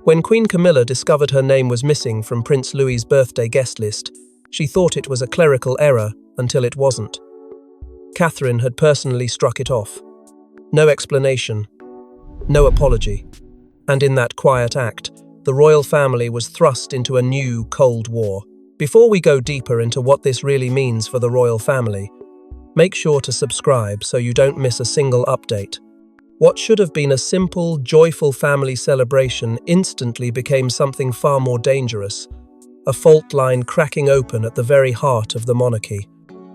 When Queen Camilla discovered her name was missing from Prince Louis's birthday guest list, she thought it was a clerical error until it wasn't. Catherine had personally struck it off. No explanation, no apology. And in that quiet act, the royal family was thrust into a new Cold War. Before we go deeper into what this really means for the royal family, make sure to subscribe so you don't miss a single update. What should have been a simple, joyful family celebration instantly became something far more dangerous, a fault line cracking open at the very heart of the monarchy.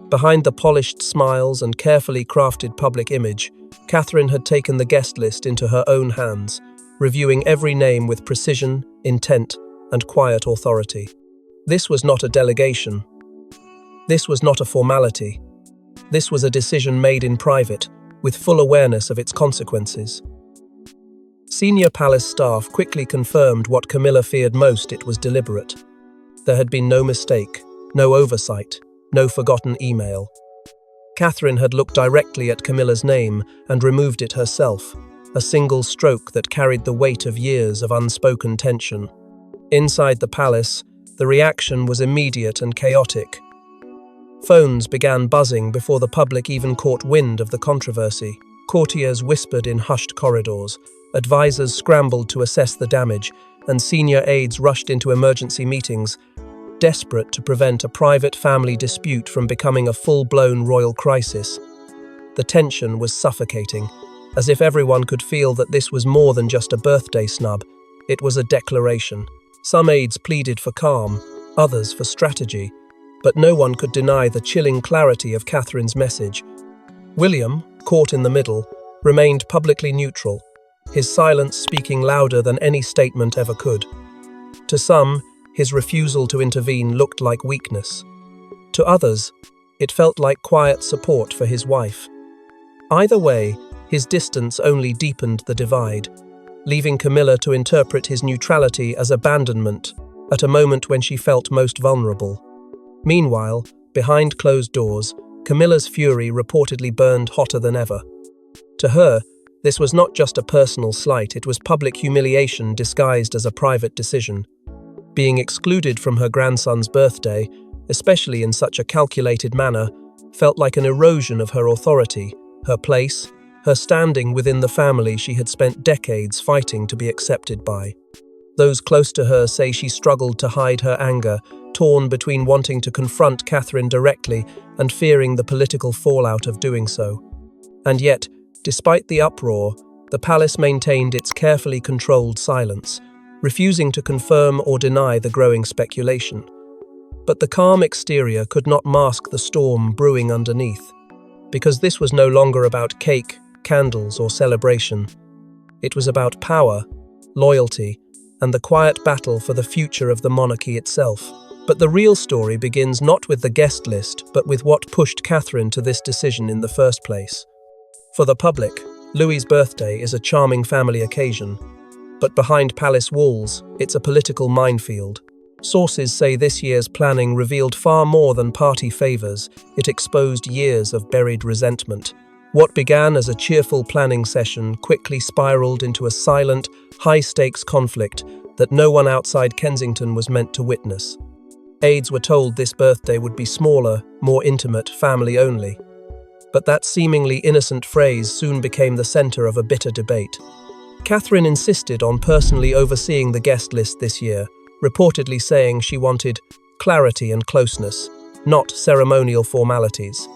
Behind the polished smiles and carefully crafted public image, Catherine had taken the guest list into her own hands, reviewing every name with precision, intent, and quiet authority. This was not a delegation. This was not a formality. This was a decision made in private, with full awareness of its consequences. Senior palace staff quickly confirmed what Camilla feared most: it was deliberate. There had been no mistake, no oversight, no forgotten email. Catherine had looked directly at Camilla's name and removed it herself, a single stroke that carried the weight of years of unspoken tension. Inside the palace, the reaction was immediate and chaotic. Phones began buzzing before the public even caught wind of the controversy. Courtiers whispered in hushed corridors, advisors scrambled to assess the damage, and senior aides rushed into emergency meetings, desperate to prevent a private family dispute from becoming a full-blown royal crisis. The tension was suffocating, as if everyone could feel that this was more than just a birthday snub. It was a declaration. Some aides pleaded for calm, others for strategy, but no one could deny the chilling clarity of Catherine's message. William, caught in the middle, remained publicly neutral, his silence speaking louder than any statement ever could. To some, his refusal to intervene looked like weakness. To others, it felt like quiet support for his wife. Either way, his distance only deepened the divide, leaving Camilla to interpret his neutrality as abandonment at a moment when she felt most vulnerable. Meanwhile, behind closed doors, Camilla's fury reportedly burned hotter than ever. To her, this was not just a personal slight, it was public humiliation disguised as a private decision. Being excluded from her grandson's birthday, especially in such a calculated manner, felt like an erosion of her authority, her place, her standing within the family she had spent decades fighting to be accepted by. Those close to her say she struggled to hide her anger, torn between wanting to confront Catherine directly and fearing the political fallout of doing so. And yet, despite the uproar, the palace maintained its carefully controlled silence, refusing to confirm or deny the growing speculation. But the calm exterior could not mask the storm brewing underneath, because this was no longer about cake, candles, or celebration. It was about power, loyalty, and the quiet battle for the future of the monarchy itself. But the real story begins not with the guest list, but with what pushed Catherine to this decision in the first place. For the public, Louis's birthday is a charming family occasion, but behind palace walls, it's a political minefield. Sources say this year's planning revealed far more than party favors. It exposed years of buried resentment. What began as a cheerful planning session quickly spiraled into a silent, high-stakes conflict that no one outside Kensington was meant to witness. Aides were told this birthday would be smaller, more intimate, family only. But that seemingly innocent phrase soon became the center of a bitter debate. Catherine insisted on personally overseeing the guest list this year, reportedly saying she wanted clarity and closeness, not ceremonial formalities.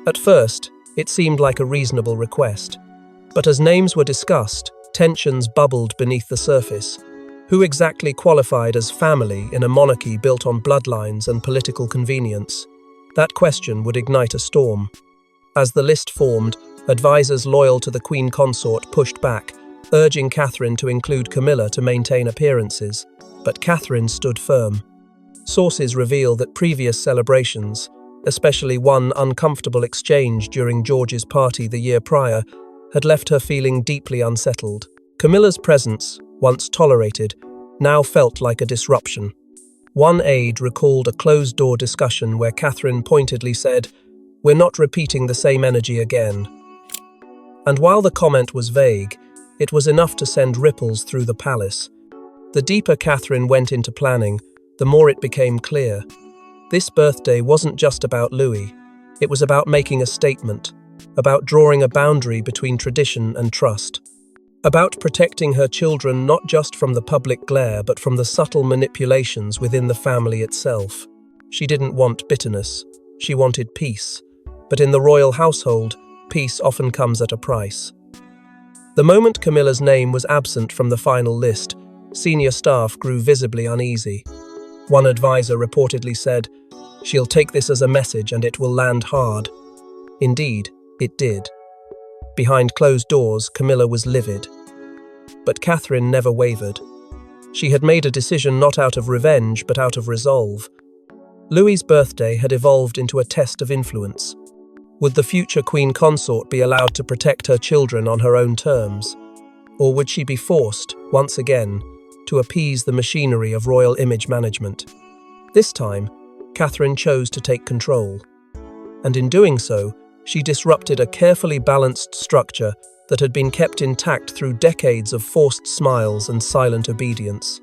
At first, it seemed like a reasonable request. But as names were discussed, tensions bubbled beneath the surface. Who exactly qualified as family in a monarchy built on bloodlines and political convenience? That question would ignite a storm. As the list formed, advisors loyal to the Queen Consort pushed back, urging Catherine to include Camilla to maintain appearances. But Catherine stood firm. Sources reveal that previous celebrations, especially one uncomfortable exchange during George's party the year prior, had left her feeling deeply unsettled. Camilla's presence, once tolerated, now felt like a disruption. One aide recalled a closed-door discussion where Catherine pointedly said, "We're not repeating the same energy again." And while the comment was vague, it was enough to send ripples through the palace. The deeper Catherine went into planning, the more it became clear. This birthday wasn't just about Louis. It was about making a statement, about drawing a boundary between tradition and trust, about protecting her children not just from the public glare but from the subtle manipulations within the family itself. She didn't want bitterness, she wanted peace. But in the royal household, peace often comes at a price. The moment Camilla's name was absent from the final list, senior staff grew visibly uneasy. One advisor reportedly said, "She'll take this as a message and it will land hard." Indeed, it did. Behind closed doors, Camilla was livid. But Catherine never wavered. She had made a decision not out of revenge, but out of resolve. Louis's birthday had evolved into a test of influence. Would the future queen consort be allowed to protect her children on her own terms? Or would she be forced, once again, to appease the machinery of royal image management? This time, Catherine chose to take control. And in doing so, she disrupted a carefully balanced structure that had been kept intact through decades of forced smiles and silent obedience.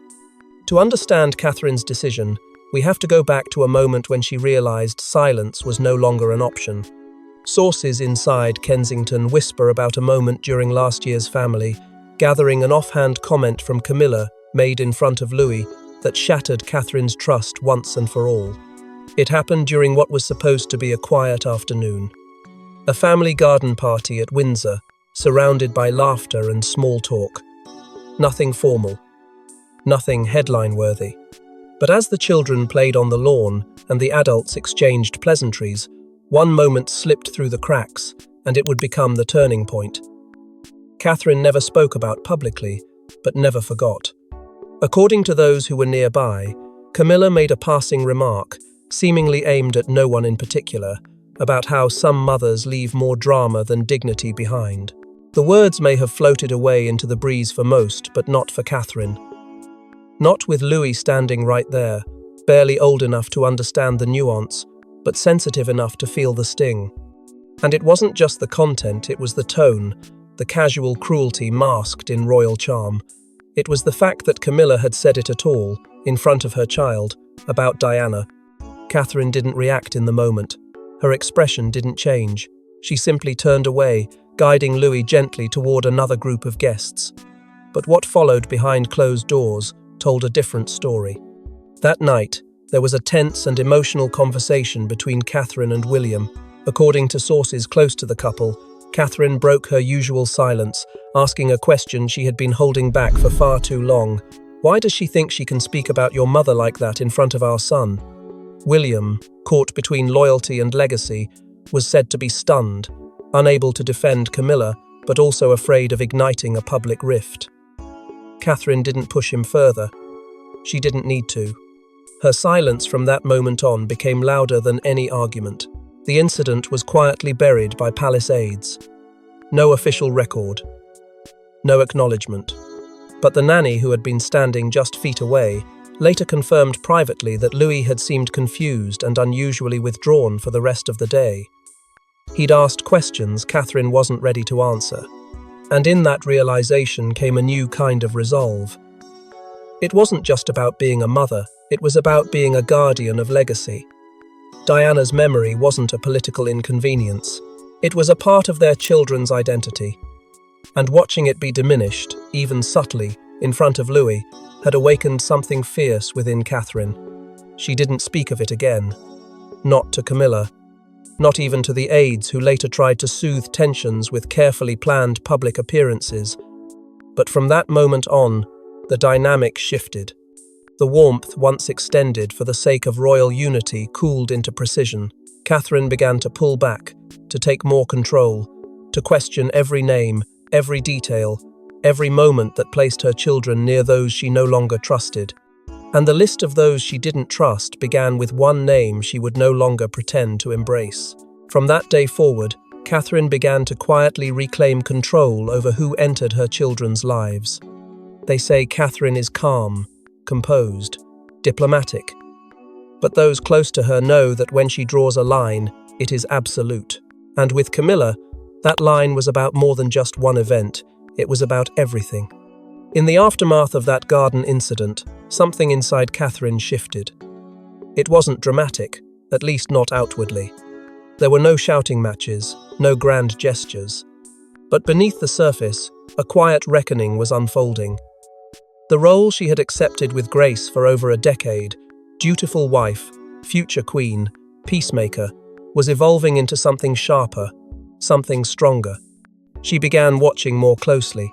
To understand Catherine's decision, we have to go back to a moment when she realized silence was no longer an option. Sources inside Kensington whisper about a moment during last year's family, gathering an offhand comment from Camilla made in front of Louis that shattered Catherine's trust once and for all. It happened during what was supposed to be a quiet afternoon. A family garden party at Windsor, surrounded by laughter and small talk. Nothing formal. Nothing headline-worthy. But as the children played on the lawn and the adults exchanged pleasantries, one moment slipped through the cracks, and it would become the turning point. Catherine never spoke about publicly, but never forgot. According to those who were nearby, Camilla made a passing remark, seemingly aimed at no one in particular, about how some mothers leave more drama than dignity behind. The words may have floated away into the breeze for most, but not for Catherine. Not with Louis standing right there, barely old enough to understand the nuance, but sensitive enough to feel the sting. And it wasn't just the content, it was the tone, the casual cruelty masked in royal charm. It was the fact that Camilla had said it at all, in front of her child, about Diana. Catherine didn't react in the moment. Her expression didn't change. She simply turned away, guiding Louis gently toward another group of guests. But what followed behind closed doors told a different story. That night, there was a tense and emotional conversation between Catherine and William. According to sources close to the couple, Catherine broke her usual silence, asking a question she had been holding back for far too long. "Why does she think she can speak about your mother like that in front of our son?" William, caught between loyalty and legacy, was said to be stunned, unable to defend Camilla, but also afraid of igniting a public rift. Catherine didn't push him further. She didn't need to. Her silence from that moment on became louder than any argument. The incident was quietly buried by palace aides. No official record. No acknowledgement. But the nanny, who had been standing just feet away, later confirmed privately that Louis had seemed confused and unusually withdrawn for the rest of the day. He'd asked questions Catherine wasn't ready to answer. And in that realization came a new kind of resolve. It wasn't just about being a mother, it was about being a guardian of legacy. Diana's memory wasn't a political inconvenience. It was a part of their children's identity. And watching it be diminished, even subtly, in front of Louis, had awakened something fierce within Catherine. She didn't speak of it again. Not to Camilla. Not even to the aides who later tried to soothe tensions with carefully planned public appearances. But from that moment on, the dynamic shifted. The warmth once extended for the sake of royal unity cooled into precision. Catherine began to pull back, to take more control, to question every name, every detail, every moment that placed her children near those she no longer trusted. And the list of those she didn't trust began with one name she would no longer pretend to embrace. From that day forward, Catherine began to quietly reclaim control over who entered her children's lives. They say Catherine is calm, composed, diplomatic. But those close to her know that when she draws a line, it is absolute. And with Camilla, that line was about more than just one event. It was about everything. In the aftermath of that garden incident, something inside Catherine shifted. It wasn't dramatic, at least not outwardly. There were no shouting matches, no grand gestures. But beneath the surface, a quiet reckoning was unfolding. The role she had accepted with grace for over a decade, dutiful wife, future queen, peacemaker, was evolving into something sharper, something stronger. She began watching more closely.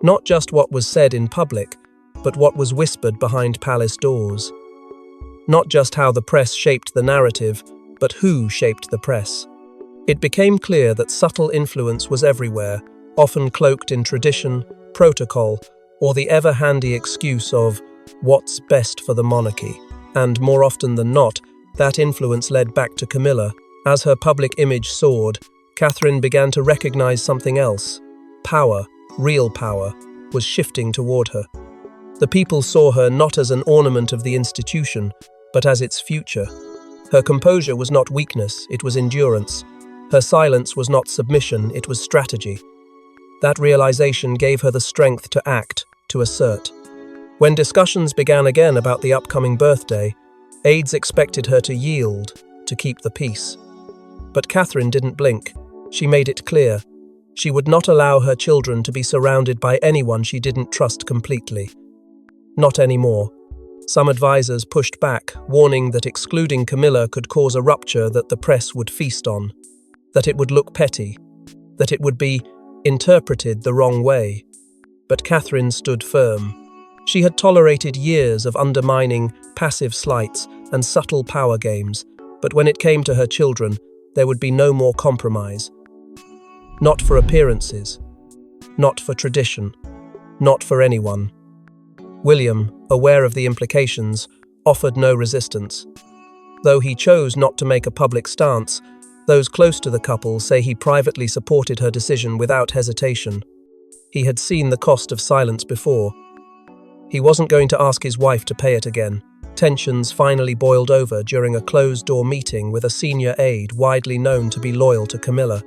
Not just what was said in public, but what was whispered behind palace doors. Not just how the press shaped the narrative, but who shaped the press. It became clear that subtle influence was everywhere, often cloaked in tradition, protocol, or the ever-handy excuse of what's best for the monarchy. And more often than not, that influence led back to Camilla. As her public image soared, Catherine began to recognize something else. Power, real power, was shifting toward her. The people saw her not as an ornament of the institution, but as its future. Her composure was not weakness, it was endurance. Her silence was not submission, it was strategy. That realization gave her the strength to act, to assert. When discussions began again about the upcoming birthday, aides expected her to yield, to keep the peace. But Catherine didn't blink. She made it clear. She would not allow her children to be surrounded by anyone she didn't trust completely. Not anymore. Some advisors pushed back, warning that excluding Camilla could cause a rupture that the press would feast on, that it would look petty, that it would be interpreted the wrong way. But Catherine stood firm. She had tolerated years of undermining, passive slights, and subtle power games, but when it came to her children, there would be no more compromise. Not for appearances, not for tradition, not for anyone. William, aware of the implications, offered no resistance. Though he chose not to make a public stance, those close to the couple say he privately supported her decision without hesitation. He had seen the cost of silence before. He wasn't going to ask his wife to pay it again. Tensions finally boiled over during a closed-door meeting with a senior aide widely known to be loyal to Camilla.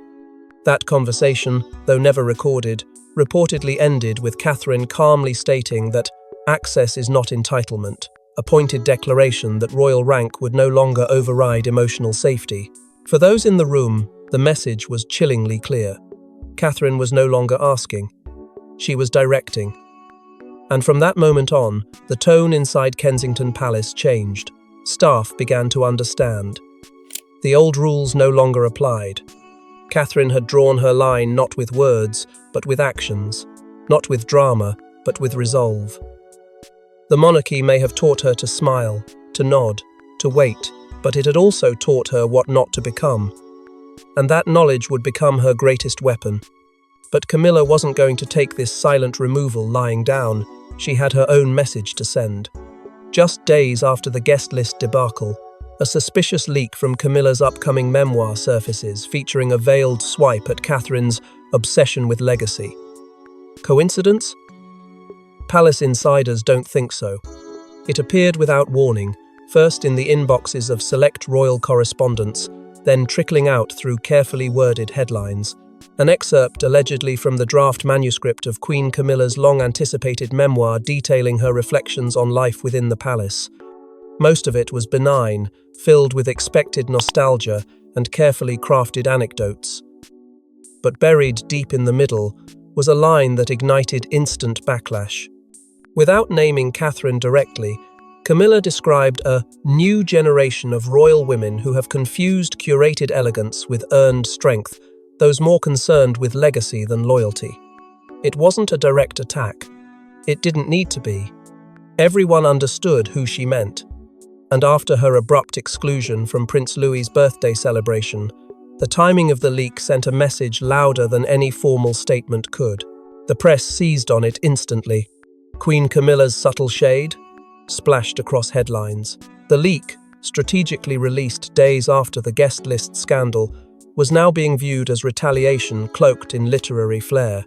That conversation, though never recorded, reportedly ended with Catherine calmly stating that access is not entitlement, a pointed declaration that royal rank would no longer override emotional safety. For those in the room, the message was chillingly clear. Catherine was no longer asking. She was directing. And from that moment on, the tone inside Kensington Palace changed. Staff began to understand. The old rules no longer applied. Catherine had drawn her line not with words, but with actions. Not with drama, but with resolve. The monarchy may have taught her to smile, to nod, to wait, but it had also taught her what not to become. And that knowledge would become her greatest weapon. But Camilla wasn't going to take this silent removal lying down. She had her own message to send. Just days after the guest list debacle, a suspicious leak from Camilla's upcoming memoir surfaces, featuring a veiled swipe at Catherine's obsession with legacy. Coincidence? Palace insiders don't think so. It appeared without warning, first in the inboxes of select royal correspondents, then trickling out through carefully worded headlines. An excerpt allegedly from the draft manuscript of Queen Camilla's long-anticipated memoir detailing her reflections on life within the palace. Most of it was benign, filled with expected nostalgia and carefully crafted anecdotes. But buried deep in the middle was a line that ignited instant backlash. Without naming Catherine directly, Camilla described a new generation of royal women who have confused curated elegance with earned strength, those more concerned with legacy than loyalty. It wasn't a direct attack. It didn't need to be. Everyone understood who she meant. And after her abrupt exclusion from Prince Louis's birthday celebration, the timing of the leak sent a message louder than any formal statement could. The press seized on it instantly. Queen Camilla's subtle shade splashed across headlines. The leak, strategically released days after the guest list scandal, was now being viewed as retaliation cloaked in literary flair.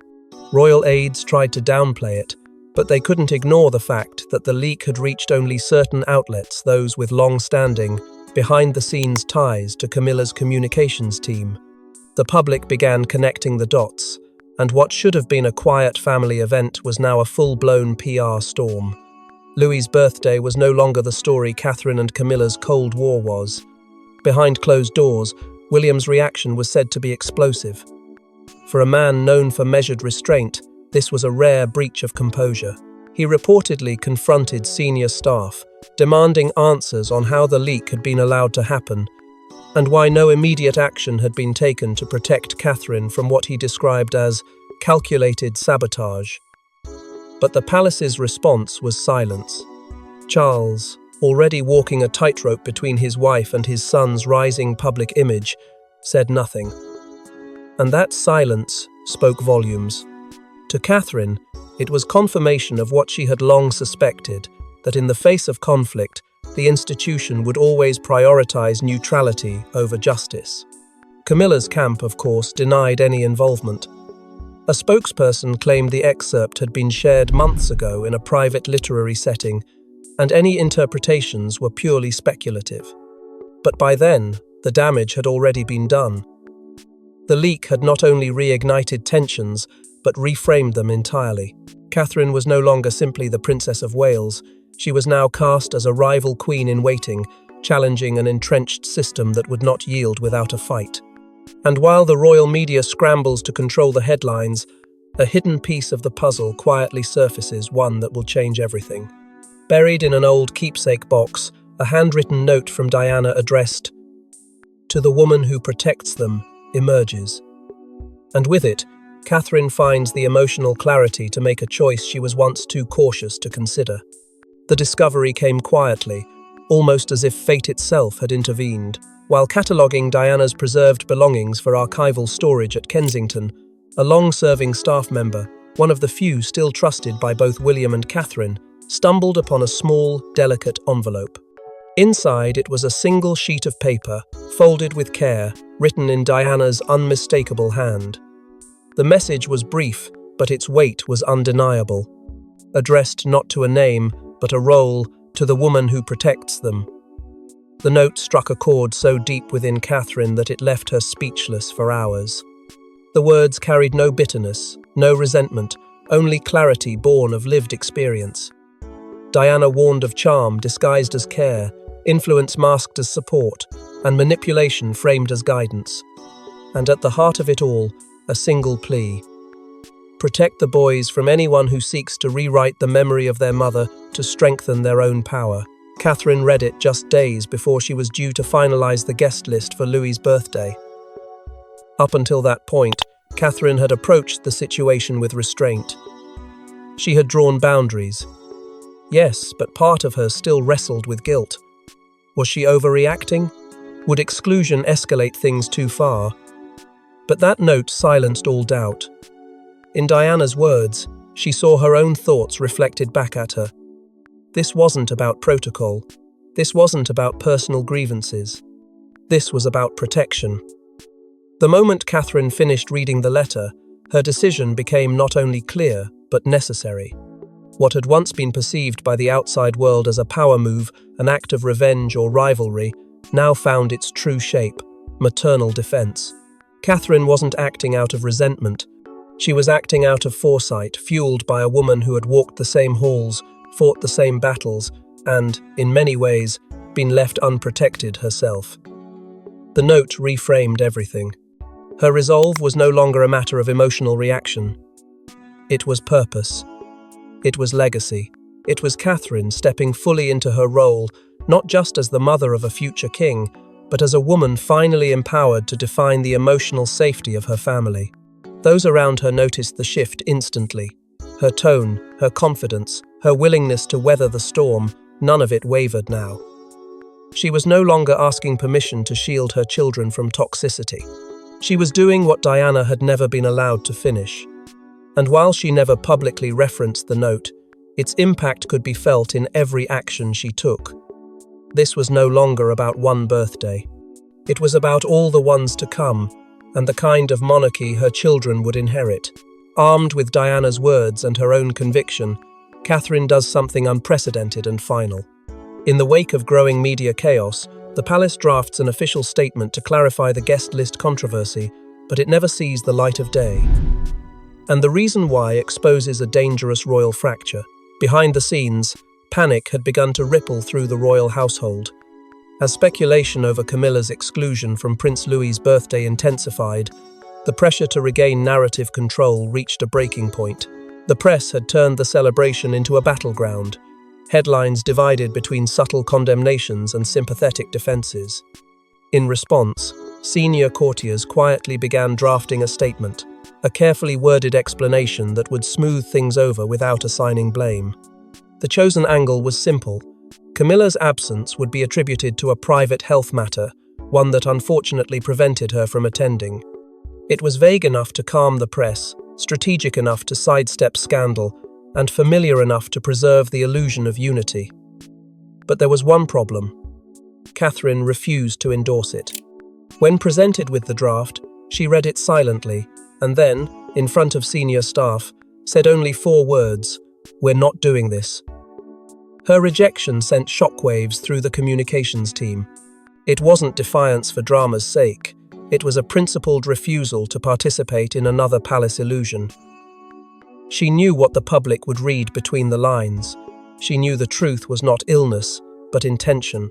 Royal aides tried to downplay it, but they couldn't ignore the fact that the leak had reached only certain outlets, those with long-standing, behind-the-scenes ties to Camilla's communications team. The public began connecting the dots, and what should have been a quiet family event was now a full-blown PR storm. Louis's birthday was no longer the story Catherine and Camilla's Cold War was. Behind closed doors, William's reaction was said to be explosive. For a man known for measured restraint, this was a rare breach of composure. He reportedly confronted senior staff, demanding answers on how the leak had been allowed to happen, and why no immediate action had been taken to protect Catherine from what he described as calculated sabotage. But the palace's response was silence. Charles, already walking a tightrope between his wife and his son's rising public image, said nothing. And that silence spoke volumes. To Catherine, it was confirmation of what she had long suspected, that in the face of conflict, the institution would always prioritize neutrality over justice. Camilla's camp, of course, denied any involvement. A spokesperson claimed the excerpt had been shared months ago in a private literary setting, and any interpretations were purely speculative. But by then, the damage had already been done. The leak had not only reignited tensions, but reframed them entirely. Catherine was no longer simply the Princess of Wales. She was now cast as a rival queen-in-waiting, challenging an entrenched system that would not yield without a fight. And while the royal media scrambles to control the headlines, a hidden piece of the puzzle quietly surfaces, one that will change everything. Buried in an old keepsake box, a handwritten note from Diana addressed "To the woman who protects them" emerges. And with it, Catherine finds the emotional clarity to make a choice she was once too cautious to consider. The discovery came quietly, almost as if fate itself had intervened. While cataloguing Diana's preserved belongings for archival storage at Kensington, a long-serving staff member, one of the few still trusted by both William and Catherine, stumbled upon a small, delicate envelope. Inside it was a single sheet of paper, folded with care, written in Diana's unmistakable hand. The message was brief, but its weight was undeniable. Addressed not to a name, but a role, to the woman who protects them. The note struck a chord so deep within Catherine that it left her speechless for hours. The words carried no bitterness, no resentment, only clarity born of lived experience. Diana warned of charm disguised as care, influence masked as support, and manipulation framed as guidance. And at the heart of it all, a single plea. Protect the boys from anyone who seeks to rewrite the memory of their mother to strengthen their own power. Catherine read it just days before she was due to finalize the guest list for Louis's birthday. Up until that point, Catherine had approached the situation with restraint. She had drawn boundaries. Yes, but part of her still wrestled with guilt. Was she overreacting? Would exclusion escalate things too far? But that note silenced all doubt. In Diana's words, she saw her own thoughts reflected back at her. This wasn't about protocol. This wasn't about personal grievances. This was about protection. The moment Catherine finished reading the letter, her decision became not only clear, but necessary. What had once been perceived by the outside world as a power move, an act of revenge or rivalry, now found its true shape: maternal defense. Catherine wasn't acting out of resentment. She was acting out of foresight, fueled by a woman who had walked the same halls, fought the same battles, and, in many ways, been left unprotected herself. The note reframed everything. Her resolve was no longer a matter of emotional reaction. It was purpose. It was legacy. It was Catherine stepping fully into her role, not just as the mother of a future king, but as a woman finally empowered to define the emotional safety of her family. Those around her noticed the shift instantly. Her tone, her confidence, her willingness to weather the storm, none of it wavered now. She was no longer asking permission to shield her children from toxicity. She was doing what Diana had never been allowed to finish. And while she never publicly referenced the note, its impact could be felt in every action she took. This was no longer about one birthday. It was about all the ones to come, and the kind of monarchy her children would inherit. Armed with Diana's words and her own conviction, Catherine does something unprecedented and final. In the wake of growing media chaos, the palace drafts an official statement to clarify the guest list controversy, but it never sees the light of day. And the reason why exposes a dangerous royal fracture. Behind the scenes, panic had begun to ripple through the royal household. As speculation over Camilla's exclusion from Prince Louis's birthday intensified, the pressure to regain narrative control reached a breaking point. The press had turned the celebration into a battleground, headlines divided between subtle condemnations and sympathetic defenses. In response, senior courtiers quietly began drafting a statement, a carefully worded explanation that would smooth things over without assigning blame. The chosen angle was simple. Camilla's absence would be attributed to a private health matter, one that unfortunately prevented her from attending. It was vague enough to calm the press, strategic enough to sidestep scandal, and familiar enough to preserve the illusion of unity. But there was one problem. Catherine refused to endorse it. When presented with the draft, she read it silently, and then, in front of senior staff, said only 4 words: "We're not doing this." Her rejection sent shockwaves through the communications team. It wasn't defiance for drama's sake. It was a principled refusal to participate in another palace illusion. She knew what the public would read between the lines. She knew the truth was not illness, but intention.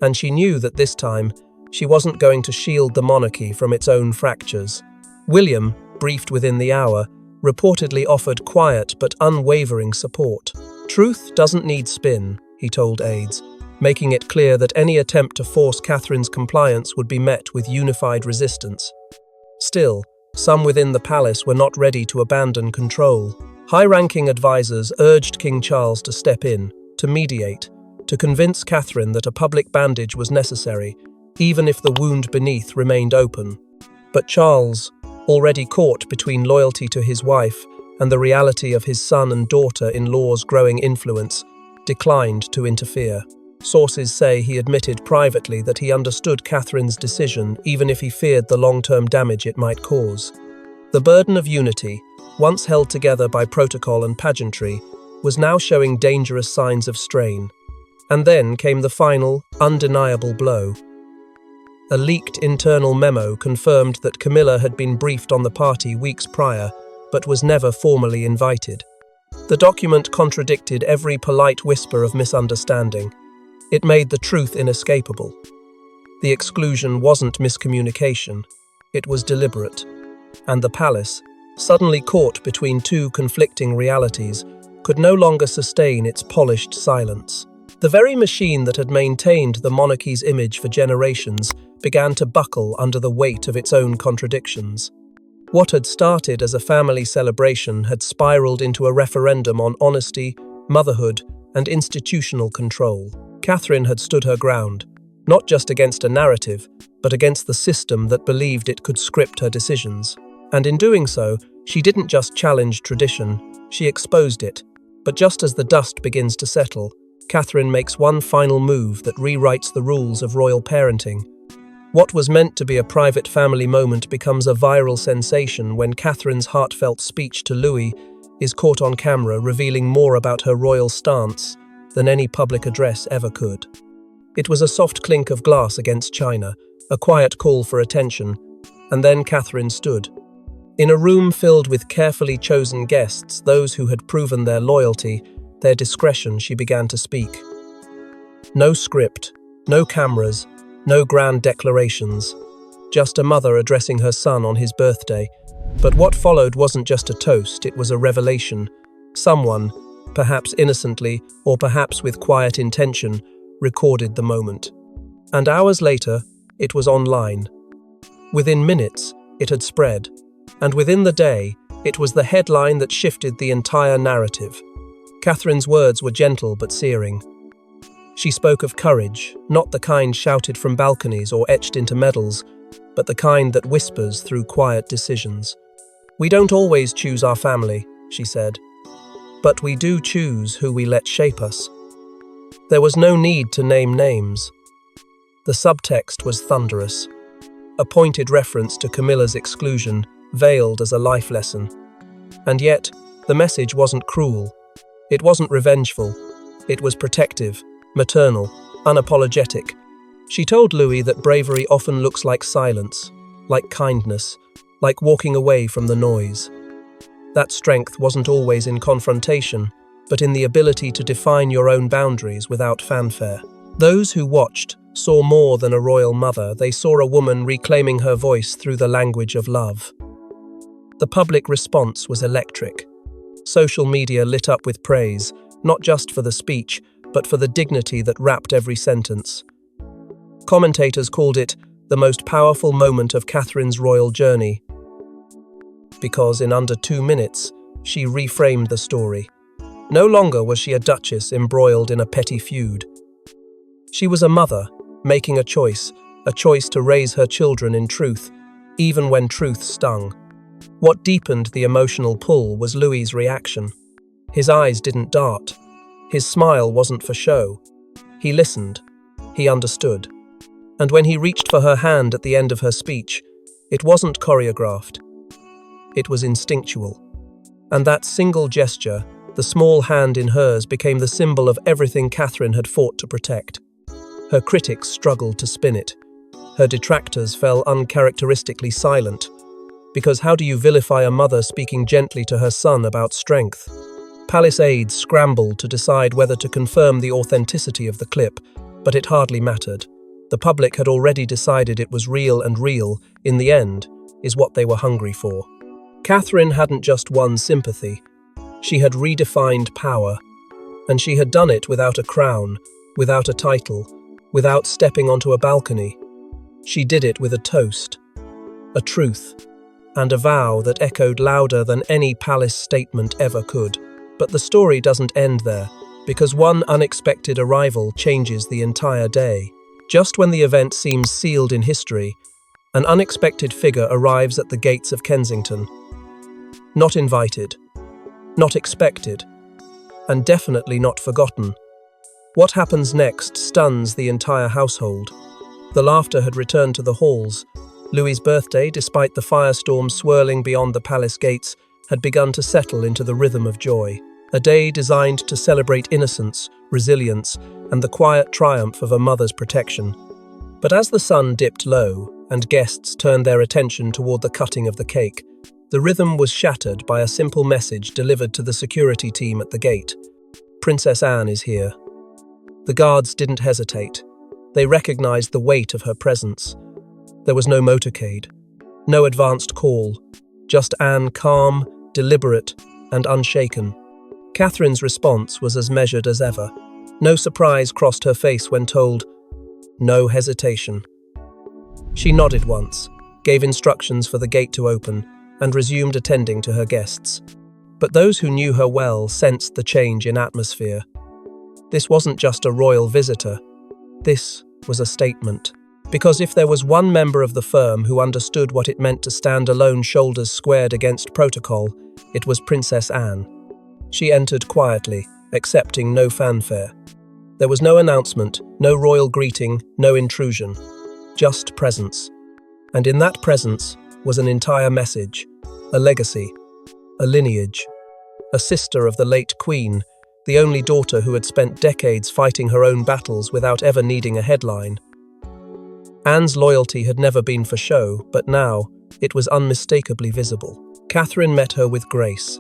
And she knew that this time, she wasn't going to shield the monarchy from its own fractures. William, briefed within the hour, reportedly offered quiet but unwavering support. "Truth doesn't need spin," he told aides, making it clear that any attempt to force Catherine's compliance would be met with unified resistance. Still, some within the palace were not ready to abandon control. High-ranking advisors urged King Charles to step in, to mediate, to convince Catherine that a public bandage was necessary, even if the wound beneath remained open. But Charles, already caught between loyalty to his wife and the reality of his son and daughter-in-law's growing influence, declined to interfere. Sources say he admitted privately that he understood Catherine's decision even if he feared the long-term damage it might cause. The burden of unity, once held together by protocol and pageantry, was now showing dangerous signs of strain. And then came the final, undeniable blow. A leaked internal memo confirmed that Camilla had been briefed on the party weeks prior, but was never formally invited. The document contradicted every polite whisper of misunderstanding. It made the truth inescapable. The exclusion wasn't miscommunication, it was deliberate. And the palace, suddenly caught between 2 conflicting realities, could no longer sustain its polished silence. The very machine that had maintained the monarchy's image for generations began to buckle under the weight of its own contradictions. What had started as a family celebration had spiraled into a referendum on honesty, motherhood, and institutional control. Catherine had stood her ground, not just against a narrative, but against the system that believed it could script her decisions. And in doing so, she didn't just challenge tradition, she exposed it. But just as the dust begins to settle, Catherine makes one final move that rewrites the rules of royal parenting. What was meant to be a private family moment becomes a viral sensation when Catherine's heartfelt speech to Louis is caught on camera, revealing more about her royal stance than any public address ever could. It was a soft clink of glass against china, a quiet call for attention, and then Catherine stood. In a room filled with carefully chosen guests, those who had proven their loyalty, their discretion, she began to speak. No script, no cameras, no grand declarations, just a mother addressing her son on his birthday. But what followed wasn't just a toast, it was a revelation. Someone, perhaps innocently or perhaps with quiet intention, recorded the moment. And hours later, it was online. Within minutes, it had spread. And within the day, it was the headline that shifted the entire narrative. Catherine's words were gentle but searing. She spoke of courage, not the kind shouted from balconies or etched into medals, but the kind that whispers through quiet decisions. "We don't always choose our family," she said, "but we do choose who we let shape us." There was no need to name names. The subtext was thunderous. A pointed reference to Camilla's exclusion, veiled as a life lesson. And yet, the message wasn't cruel. It wasn't revengeful. It was protective, maternal, unapologetic. She told Louis that bravery often looks like silence, like kindness, like walking away from the noise. That strength wasn't always in confrontation, but in the ability to define your own boundaries without fanfare. Those who watched saw more than a royal mother. They saw a woman reclaiming her voice through the language of love. The public response was electric. Social media lit up with praise, not just for the speech, but for the dignity that wrapped every sentence. Commentators called it the most powerful moment of Catherine's royal journey, because in under 2 minutes, she reframed the story. No longer was she a duchess embroiled in a petty feud. She was a mother, making a choice to raise her children in truth, even when truth stung. What deepened the emotional pull was Louis's reaction. His eyes didn't dart. His smile wasn't for show. He listened. He understood. And when he reached for her hand at the end of her speech, it wasn't choreographed. It was instinctual. And that single gesture, the small hand in hers, became the symbol of everything Catherine had fought to protect. Her critics struggled to spin it. Her detractors fell uncharacteristically silent. Because how do you vilify a mother speaking gently to her son about strength? Palace aides scrambled to decide whether to confirm the authenticity of the clip, but it hardly mattered. The public had already decided it was real, and real, in the end, is what they were hungry for. Catherine hadn't just won sympathy. She had redefined power, and she had done it without a crown, without a title, without stepping onto a balcony. She did it with a toast, a truth, and a vow that echoed louder than any palace statement ever could. But the story doesn't end there, because one unexpected arrival changes the entire day. Just when the event seems sealed in history, an unexpected figure arrives at the gates of Kensington. Not invited, not expected, and definitely not forgotten. What happens next stuns the entire household. The laughter had returned to the halls. Louis's birthday, despite the firestorm swirling beyond the palace gates, had begun to settle into the rhythm of joy. A day designed to celebrate innocence, resilience, and the quiet triumph of a mother's protection. But as the sun dipped low, and guests turned their attention toward the cutting of the cake, the rhythm was shattered by a simple message delivered to the security team at the gate. Princess Anne is here. The guards didn't hesitate. They recognized the weight of her presence. There was no motorcade, no advanced call, just Anne, calm, deliberate, and unshaken. Catherine's response was as measured as ever. No surprise crossed her face when told, no hesitation. She nodded once, gave instructions for the gate to open, and resumed attending to her guests. But those who knew her well sensed the change in atmosphere. This wasn't just a royal visitor. This was a statement. Because if there was one member of the firm who understood what it meant to stand alone, shoulders squared against protocol, it was Princess Anne. She entered quietly, accepting no fanfare. There was no announcement, no royal greeting, no intrusion. Just presence. And in that presence was an entire message, a legacy, a lineage. A sister of the late Queen, the only daughter who had spent decades fighting her own battles without ever needing a headline. Anne's loyalty had never been for show, but now it was unmistakably visible. Catherine met her with grace.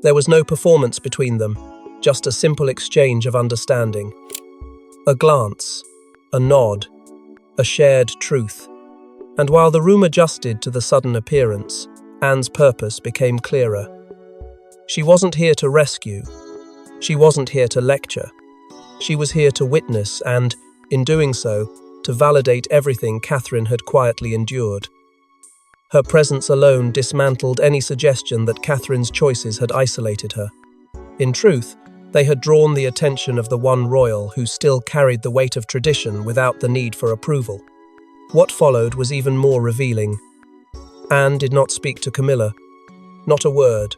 There was no performance between them, just a simple exchange of understanding. A glance, a nod, a shared truth. And while the room adjusted to the sudden appearance, Anne's purpose became clearer. She wasn't here to rescue. She wasn't here to lecture. She was here to witness and, in doing so, to validate everything Catherine had quietly endured. Her presence alone dismantled any suggestion that Catherine's choices had isolated her. In truth, they had drawn the attention of the one royal who still carried the weight of tradition without the need for approval. What followed was even more revealing. Anne did not speak to Camilla. Not a word.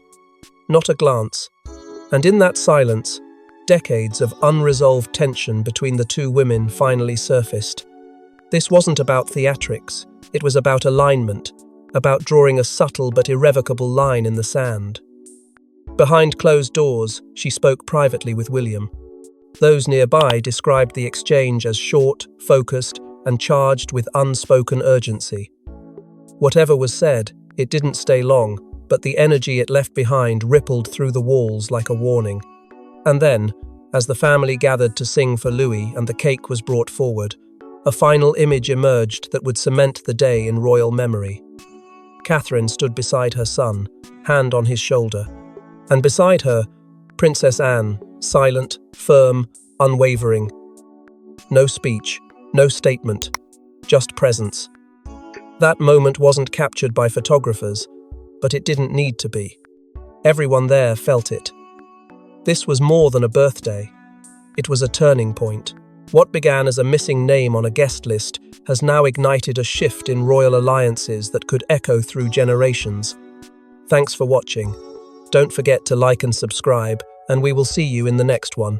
Not a glance. And in that silence, decades of unresolved tension between the two women finally surfaced. This wasn't about theatrics. It was about alignment, about drawing a subtle but irrevocable line in the sand. Behind closed doors, she spoke privately with William. Those nearby described the exchange as short, focused, and charged with unspoken urgency. Whatever was said, it didn't stay long. but the energy it left behind rippled through the walls like a warning. And then, as the family gathered to sing for Louis and the cake was brought forward, a final image emerged that would cement the day in royal memory. Catherine stood beside her son, hand on his shoulder, and beside her, Princess Anne, silent, firm, unwavering. No speech, no statement, just presence. That moment wasn't captured by photographers, but it didn't need to be. Everyone there felt it. This was more than a birthday. It was a turning point. What began as a missing name on a guest list has now ignited a shift in royal alliances that could echo through generations. Thanks for watching. Don't forget to like and subscribe, and we will see you in the next one.